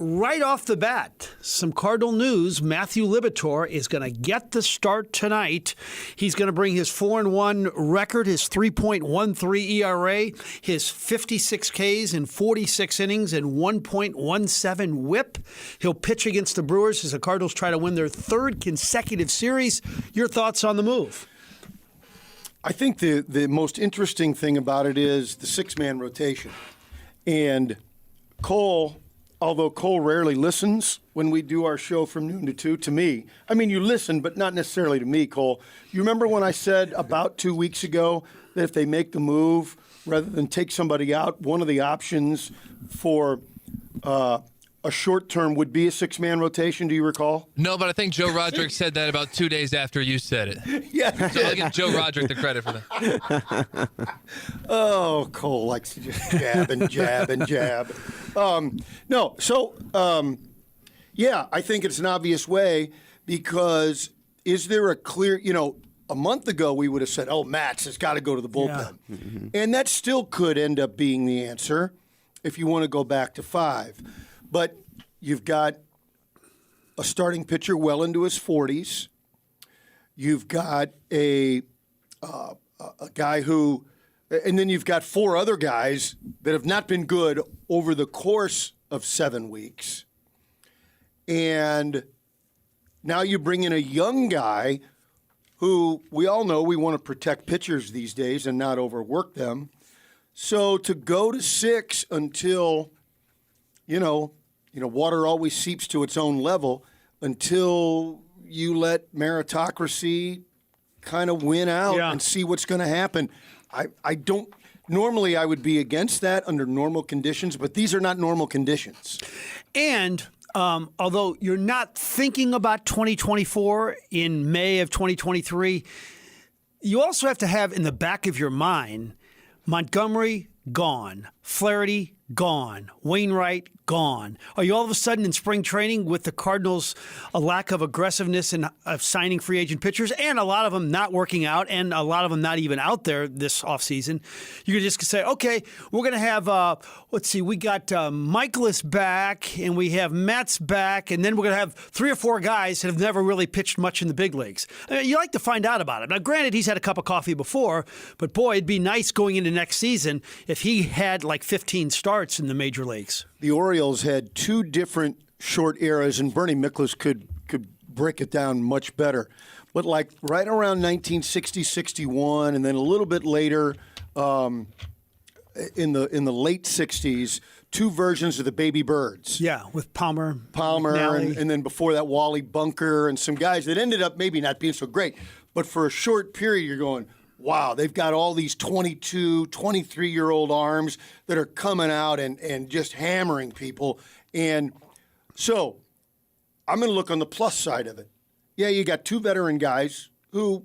right off the bat, some Cardinal news. Matthew Liberatore is going to get the start tonight. He's going to bring his 4-1 record, his 3.13 ERA, his 56 Ks in 46 innings, and 1.17 whip. He'll pitch against the Brewers as the Cardinals try to win their third consecutive series. Your thoughts on the move? I think the most interesting thing about it is the six-man rotation. And Cole, although Cole rarely listens when we do our show from noon to 2, to me, I mean, you listen, but not necessarily to me, Cole. You remember when I said about 2 weeks ago that if they make the move, rather than take somebody out, one of the options for a short term would be a six-man rotation? Do you recall? No, but I think Joe Roderick said that about 2 days after you said it. Yeah. So I'll give Joe Roderick the credit for that. Oh, Cole likes to just jab and jab and jab. Yeah, I think it's an obvious way because is there a clear, a month ago we would have said, Matz has got to go to the bullpen. Yeah. Mm-hmm. And that still could end up being the answer if you want to go back to 5. But you've got a starting pitcher well into his 40s. You've got a guy who, and then you've got 4 other guys that have not been good over the course of 7 weeks. And now you bring in a young guy who we all know we want to protect pitchers these days and not overwork them. So to go to 6 until, water always seeps to its own level, until you let meritocracy kind of win out and see what's going to happen. I don't – normally I would be against that under normal conditions, but these are not normal conditions. And although you're not thinking about 2024 in May of 2023, you also have to have in the back of your mind Montgomery gone, Flaherty gone, Wainwright gone. Are you all of a sudden in spring training with the Cardinals a lack of aggressiveness in signing free agent pitchers and a lot of them not working out and a lot of them not even out there this offseason? You could just say, okay, we're going to have, we got Michaelis back and we have Metz back, and then we're going to have 3 or 4 guys that have never really pitched much in the big leagues. I mean, you like to find out about it. Now, granted, he's had a cup of coffee before, but boy, it'd be nice going into next season if he had like 15 starts in the major leagues. The Orioles had 2 different short eras, and Bernie Miklasz could break it down much better. But like right around 1960-61, and then a little bit later in the late 60s, 2 versions of the Baby Birds. Yeah, with Palmer, and then before that, Wally Bunker, and some guys that ended up maybe not being so great. But for a short period, you're going, wow, they've got all these 22, 23-year-old arms that are coming out and just hammering people. And so I'm going to look on the plus side of it. Yeah, you got 2 veteran guys who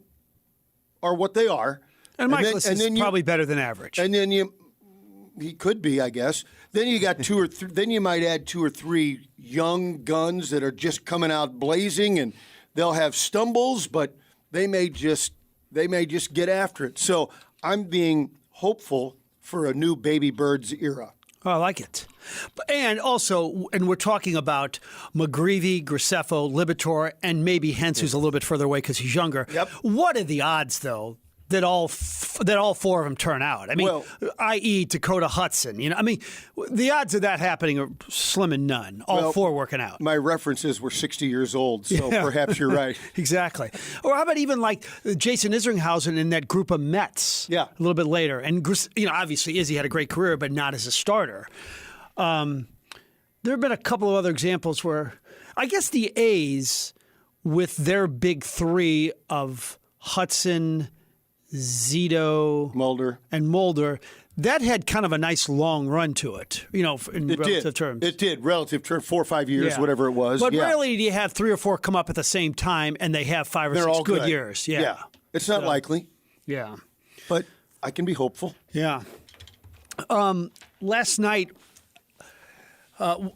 are what they are. And Michaelis is probably better than average. And then he could be, I guess. Then you got 2 or 3. Then you might add 2 or 3 young guns that are just coming out blazing, and they'll have stumbles, but they may just get after it. So I'm being hopeful for a new Baby Birds era. Oh, I like it. And also, we're talking about McGreevy, Graceffo, Liberatore, and maybe Hentz, who's a little bit further away because he's younger. Yep. What are the odds, though, that all 4 of them turn out? I mean, i.e. Dakota Hudson. The odds of that happening are slim and none. All 4 working out. My references were 60 years old, so perhaps you're right. Exactly. Or how about even like Jason Isringhausen in that group of Mets? Yeah. A little bit later. And obviously Izzy had a great career, but not as a starter. There have been a couple of other examples where I guess the A's with their big 3 of Hudson, Zito, Mulder, that had kind of a nice long run to it, in relative terms. It did, relative terms, 4 or 5 years, whatever it was. But rarely do you have 3 or 4 come up at the same time and they have 5 or 6 good years. Yeah. It's not likely. Yeah. But I can be hopeful. Yeah. Last night,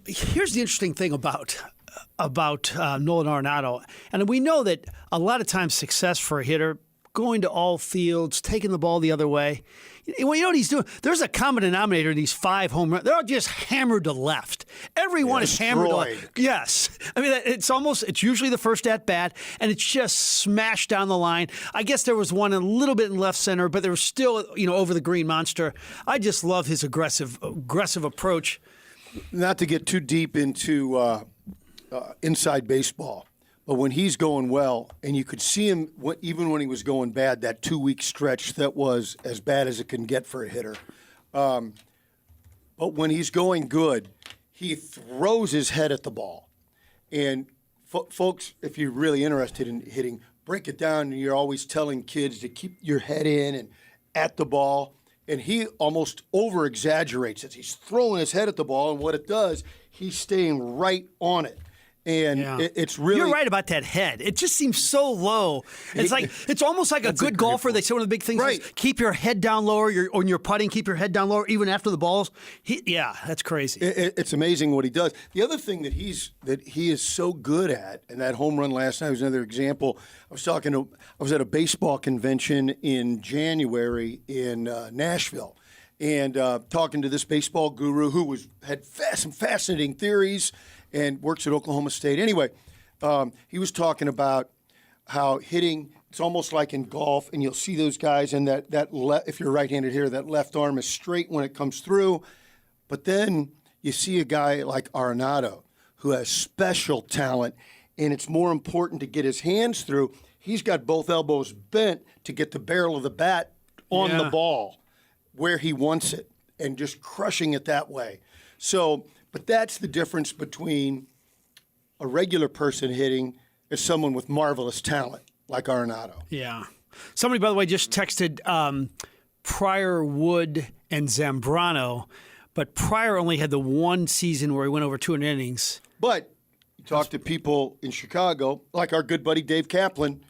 here's the interesting thing about Nolan Arenado. And we know that a lot of times success for a hitter going to all fields, taking the ball the other way. Well, you know what he's doing? There's a common denominator in these 5 home runs. They're all just hammered to left. Everyone is hammered to left. Yes. I mean, it's usually the first at bat, and it's just smashed down the line. I guess there was one a little bit in left center, but there was still, over the green monster. I just love his aggressive approach. Not to get too deep into inside baseball, but when he's going well, and you could see him even when he was going bad, that 2-week stretch that was as bad as it can get for a hitter. But when he's going good, he throws his head at the ball. And folks, if you're really interested in hitting, break it down. And you're always telling kids to keep your head in and at the ball. And he almost over-exaggerates it. He's throwing his head at the ball, and what it does, he's staying right on it. And it's really... You're right about that head. It just seems so low. It's almost like a good golfer. They say one of the big things is keep your head down lower. When you're putting, keep your head down lower even after the balls. That's crazy. It's amazing what he does. The other thing that he is so good at, and that home run last night was another example. I was at a baseball convention in January in Nashville, and talking to this baseball guru who had some fascinating theories and works at Oklahoma State. Anyway, he was talking about how hitting, it's almost like in golf, and you'll see those guys, and if you're right-handed here, that left arm is straight when it comes through. But then you see a guy like Arenado who has special talent, and it's more important to get his hands through. He's got both elbows bent to get the barrel of the bat on the ball where he wants it and just crushing it that way. So... But that's the difference between a regular person hitting and someone with marvelous talent like Arenado. Yeah. Somebody, by the way, just texted Pryor, Wood, and Zambrano, but Pryor only had the one season where he went over 200 innings. But you talk to people in Chicago, like our good buddy Dave Kaplan,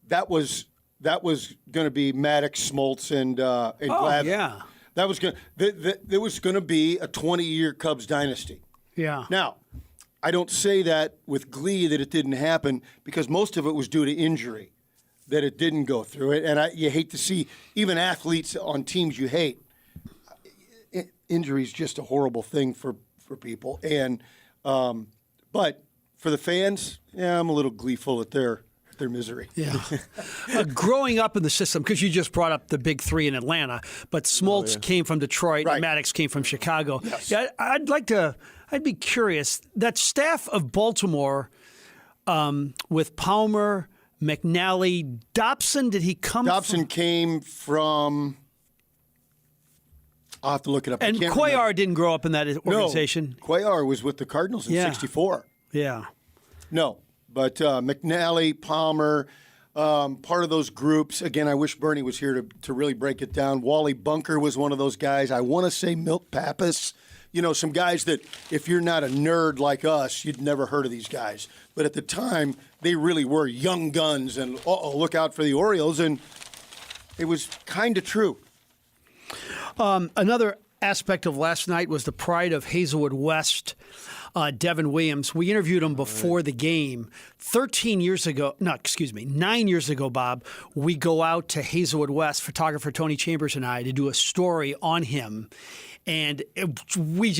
that was going to be Maddox, Smoltz, and Glavine. Yeah. There was going to be a 20-year Cubs dynasty. Yeah. Now, I don't say that with glee that it didn't happen because most of it was due to injury, that it didn't go through it. And you hate to see even athletes on teams you hate. Injury is just a horrible thing for people. And but for the fans, I'm a little gleeful at their misery. Yeah. Growing up in the system, because you just brought up the big 3 in Atlanta, but Smoltz came from Detroit, and Maddox came from Chicago. Yes. Yeah, I'd be curious, that staff of Baltimore with Palmer, McNally, Dobson, did he come Dobson came from... I'll have to look it up. And Cuellar didn't grow up in that organization? No, Cuellar was with the Cardinals in 64. Yeah. No. But McNally, Palmer, part of those groups. Again, I wish Bernie was here to really break it down. Wally Bunker was one of those guys. I want to say Milt Pappas. Some guys that if you're not a nerd like us, you'd never heard of these guys. But at the time, they really were young guns and, look out for the Orioles. And it was kind of true. Another aspect of last night was the pride of Hazelwood West. Devin Williams. We interviewed him before the game. 9 years ago, Bob, we go out to Hazelwood West, photographer Tony Chambers and I, to do a story on him. And it was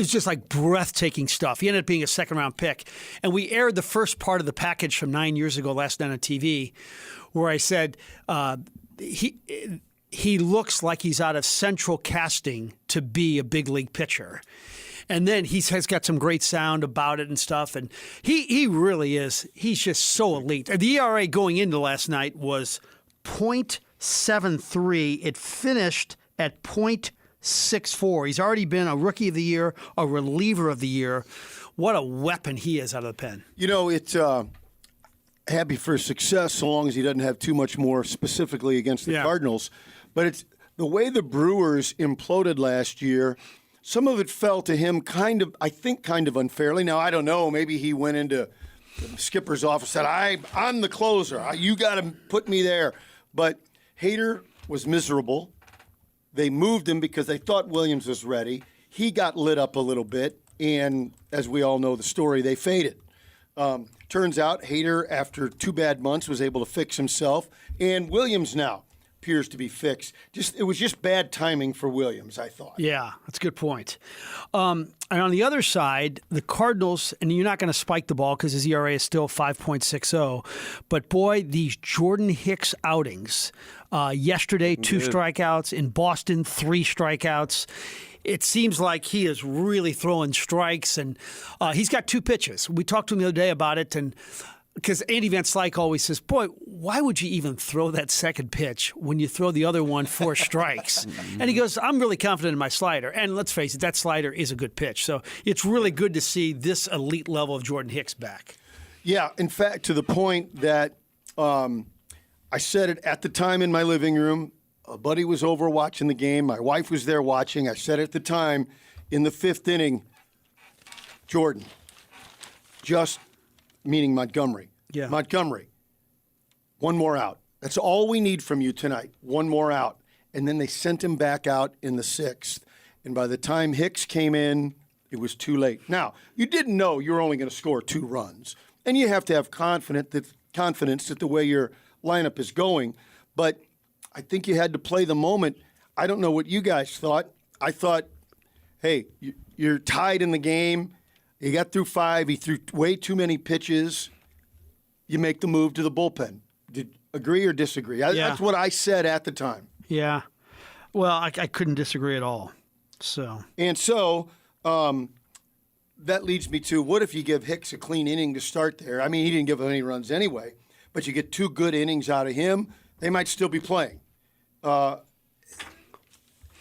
just like breathtaking stuff. He ended up being a second-round pick. And we aired the first part of the package from 9 years ago last night on TV, where I said he looks like he's out of central casting to be a big league pitcher. And then he has got some great sound about it and stuff. And he really is. He's just so elite. The ERA going into last night was .73. It finished at .64. He's already been a Rookie of the Year, a reliever of the year. What a weapon he is out of the pen. It's happy for his success so long as he doesn't have too much more specifically against the Cardinals. But it's the way the Brewers imploded last year. Some of it fell to him kind of unfairly. Now, I don't know. Maybe he went into the skipper's office and said, I'm the closer. You got to put me there. But Hader was miserable. They moved him because they thought Williams was ready. He got lit up a little bit. And as we all know the story, they faded. Turns out Hader, after 2 bad months, was able to fix himself, and Williams now appears to be fixed. It was just bad timing for Williams, I thought. Yeah, that's a good point. And on the other side, the Cardinals, and you're not going to spike the ball because his ERA is still 5.60, but boy, these Jordan Hicks outings, yesterday 2 strikeouts, in Boston 3 strikeouts. It seems like he is really throwing strikes, and he's got 2 pitches. We talked to him the other day about it, and because Andy Van Slyke always says, boy, why would you even throw that second pitch when you throw the other one 4 strikes? And he goes, I'm really confident in my slider. And let's face it, that slider is a good pitch. So it's really good to see this elite level of Jordan Hicks back. Yeah, in fact, to the point that I said it at the time in my living room. A buddy was over watching the game. My wife was there watching. I said at the time, in the 5th inning, Jordan, just meaning Montgomery. Yeah. Montgomery, 1 more out. That's all we need from you tonight, 1 more out. And then they sent him back out in the 6th. And by the time Hicks came in, it was too late. Now, you didn't know you were only going to score 2 runs. And you have to have confidence that the way your lineup is going. But I think you had to play the moment. I don't know what you guys thought. I thought, hey, you're tied in the game. You got through 5. He threw way too many pitches. You make the move to the bullpen. Did agree or disagree? That's what I said at the time. Yeah. Well, I couldn't disagree at all. So that leads me to, what if you give Hicks a clean inning to start there? I mean, he didn't give up any runs anyway, but you get 2 good innings out of him. They might still be playing.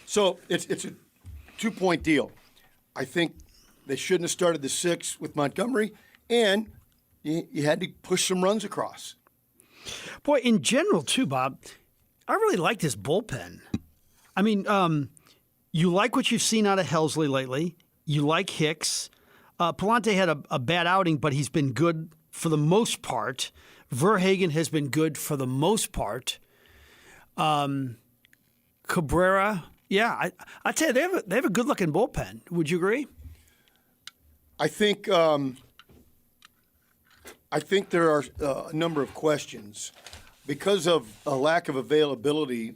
So it's a 2-point deal. I think they shouldn't have started the 6th with Montgomery, and you had to push some runs across. Boy, in general, too, Bob, I really like this bullpen. I mean, you like what you've seen out of Helsley lately. You like Hicks. Palante had a bad outing, but he's been good for the most part. Verhagen has been good for the most part. Cabrera, yeah, I tell you, they have a good-looking bullpen. Would you agree? I think there are a number of questions. Because of a lack of availability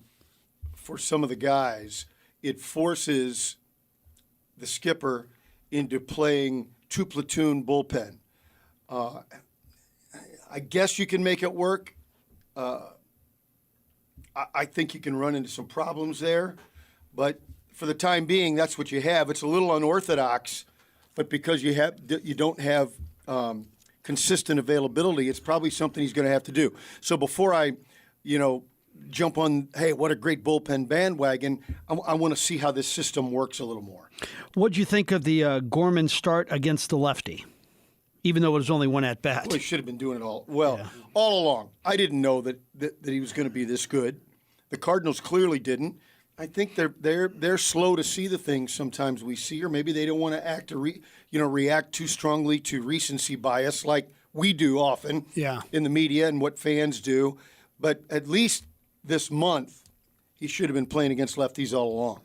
for some of the guys, it forces the skipper into playing 2-platoon bullpen. I guess you can make it work. I think you can run into some problems there. But for the time being, that's what you have. It's a little unorthodox, but because you don't have consistent availability, it's probably something he's going to have to do. So before I, jump on, hey, what a great bullpen bandwagon, I want to see how this system works a little more. What'd you think of the Gorman start against the lefty, even though it was only 1 at-bat? Well, he should have been doing it all along. I didn't know that he was going to be this good. The Cardinals clearly didn't. I think they're slow to see the things sometimes we see, or maybe they don't want to react too strongly to recency bias like we do often in the media and what fans do. But at least this month, he should have been playing against lefties all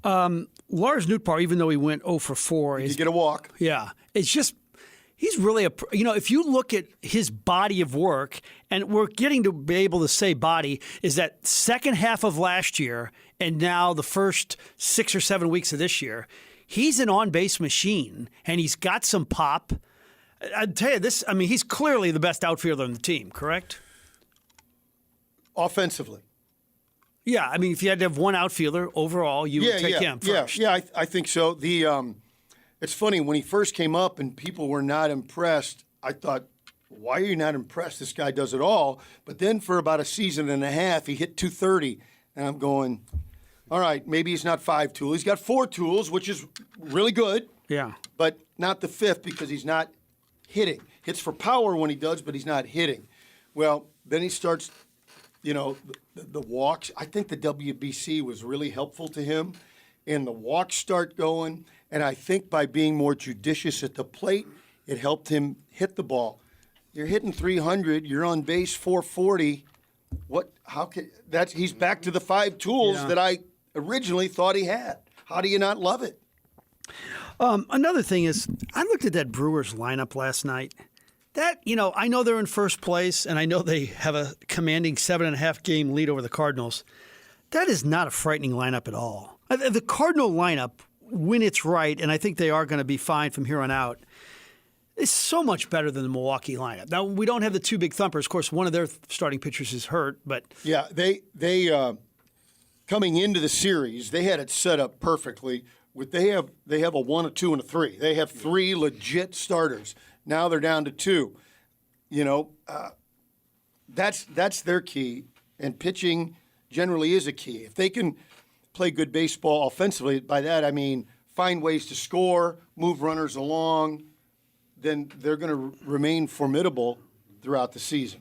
along. Lars Nootbaar, even though he went 0 for 4, Did you get a walk? Yeah, it's just. He's really if you look at his body of work, and we're getting to be able to say body, is that second half of last year and now the first 6 or 7 weeks of this year, he's an on-base machine, and he's got some pop. I'd tell you he's clearly the best outfielder on the team, correct? Offensively. Yeah, I mean, if you had to have one outfielder overall, you would take him first. Yeah, I think so. It's funny, when he first came up and people were not impressed, I thought, why are you not impressed? This guy does it all. But then for about a season and a half, he hit 230. And I'm going, all right, maybe he's not 5 tools. He's got 4 tools, which is really good. Yeah. But not the 5th because he's not hitting. Hits for power when he does, but he's not hitting. Well, then he starts, the walks. I think the WBC was really helpful to him. And the walks start going. And I think by being more judicious at the plate, it helped him hit the ball. You're hitting 300. You're on base 440. He's back to the 5 tools that I originally thought he had. How do you not love it? Another thing is, I looked at that Brewers lineup last night. That, I know they're in first place, and I know they have a commanding 7.5 game lead over the Cardinals. That is not a frightening lineup at all. The Cardinal lineup, when it's right, and I think they are going to be fine from here on out, is so much better than the Milwaukee lineup. Now, we don't have the two big thumpers. Of course, one of their starting pitchers is hurt, but yeah, they coming into the series, they had it set up perfectly. They have a 1, a 2, and a 3. They have 3 legit starters. Now they're down to 2. That's their key, and pitching generally is a key. If they can play good baseball offensively, by that I mean find ways to score, move runners along, then they're going to remain formidable throughout the season.